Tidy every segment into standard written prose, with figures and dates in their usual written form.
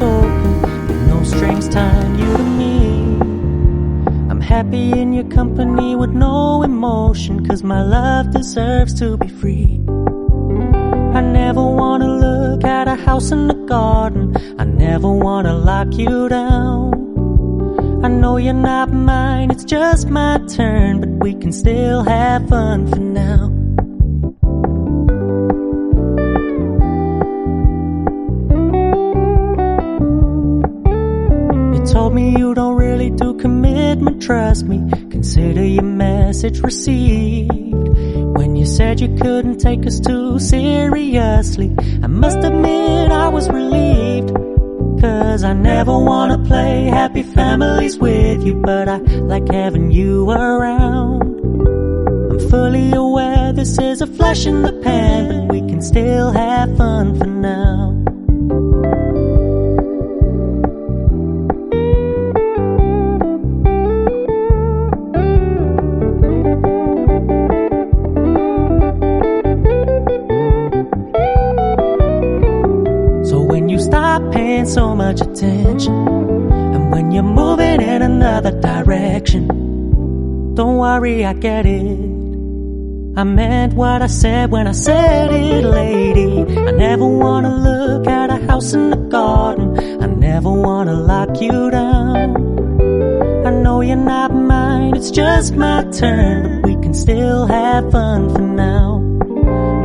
unspoken, with no strings tying you to me. I'm happy in your company with no emotion, 'cause my love deserves to be free. I never wanna look at a house in the garden, I never wanna lock you down. I know you're not mine, it's just my turn, but we can still have fun for now. You told me you don't really do commitment, trust me, consider your message received. When you said you couldn't take us too seriously, I must admit I was relieved. 'Cause I never wanna play happy families with you, but I like having you around. I'm fully aware this is a flash in the pan, but we can still have fun for now. Stop paying so much attention, and when you're moving in another direction, don't worry, I get it. I meant what I said when I said it, lady. I never wanna look at a house in the garden, I never wanna lock you down. I know you're not mine, it's just my turn, but we can still have fun for now.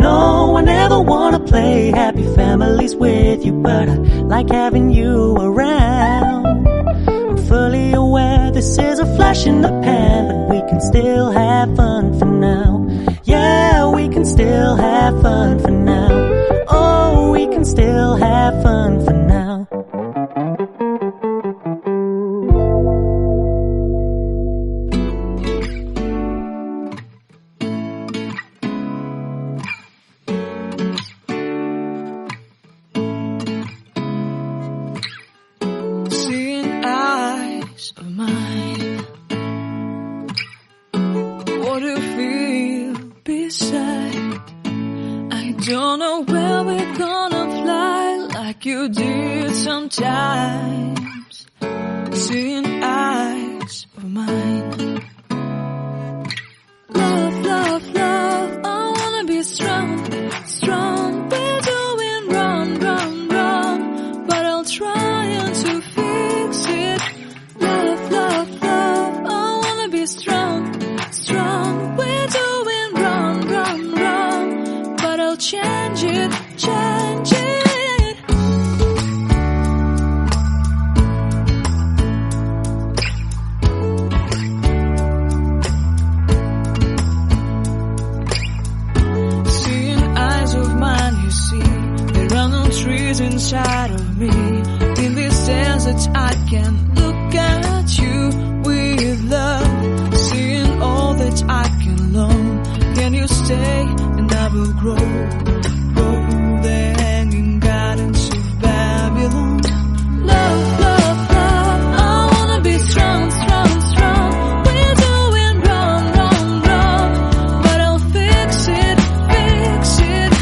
No, I never wanna play happy families with you, but I like having you around. I'm fully aware this is a flash in the pan, but we can still have fun for now. Yeah, we can still have fun for now. Oh, we can still have fun for now. Of mine, what do you feel beside? I don't know where we're gonna fly like you did sometimes. Seeing eyes of mine. Love, love, love, I wanna be strong, strong. We're doing wrong, wrong, wrong, but I'll try to fix it. Love, love, love, I wanna be strong, strong. We're doing wrong, wrong, wrong, but I'll change it, change it. Seeing eyes of mine, you see, there are no trees inside of me. In this desert I can look at you with love, seeing all that I can learn. Can you stay and I will grow, grow the hanging gardens of Babylon. Love, love, love, I wanna be strong, strong, strong. We're doing wrong, wrong, wrong, but I'll fix it, fix it.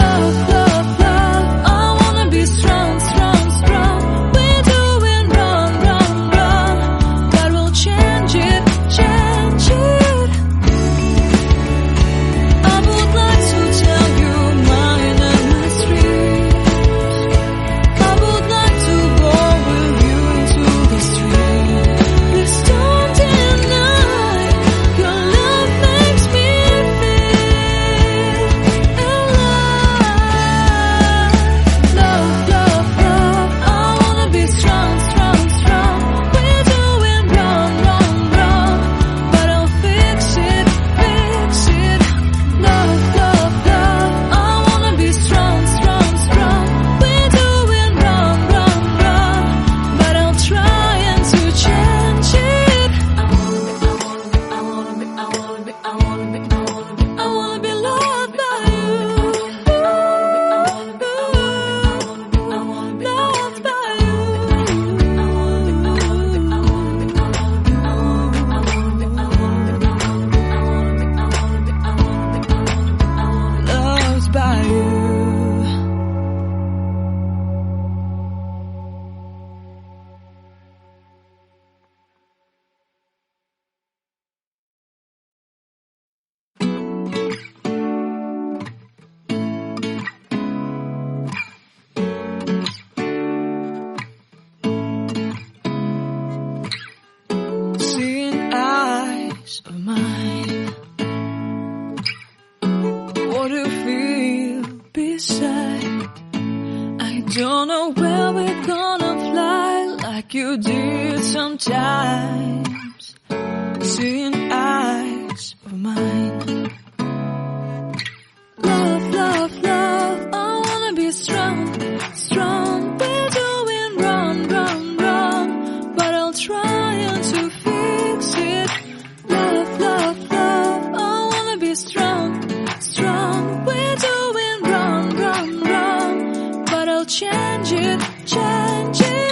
Love, love, love, I wanna be strong, strong, strong. We're doing wrong, wrong, wrong, but we'll change it, change it. I would like to tell you like you did sometimes, seeing eyes of mine. Love, love, love, I wanna be strong, strong. We're doing wrong, wrong, wrong, but I'll try to fix it. Love, love, love, I wanna be strong, strong. We're doing wrong, wrong, wrong, but I'll change it, change it.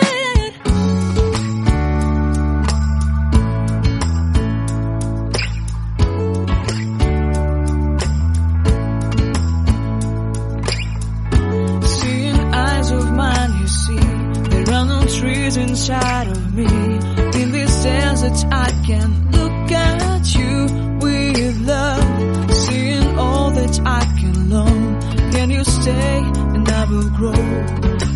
Trees inside of me. In this desert I can look at you with love, seeing all that I can learn. Can you stay and I will grow?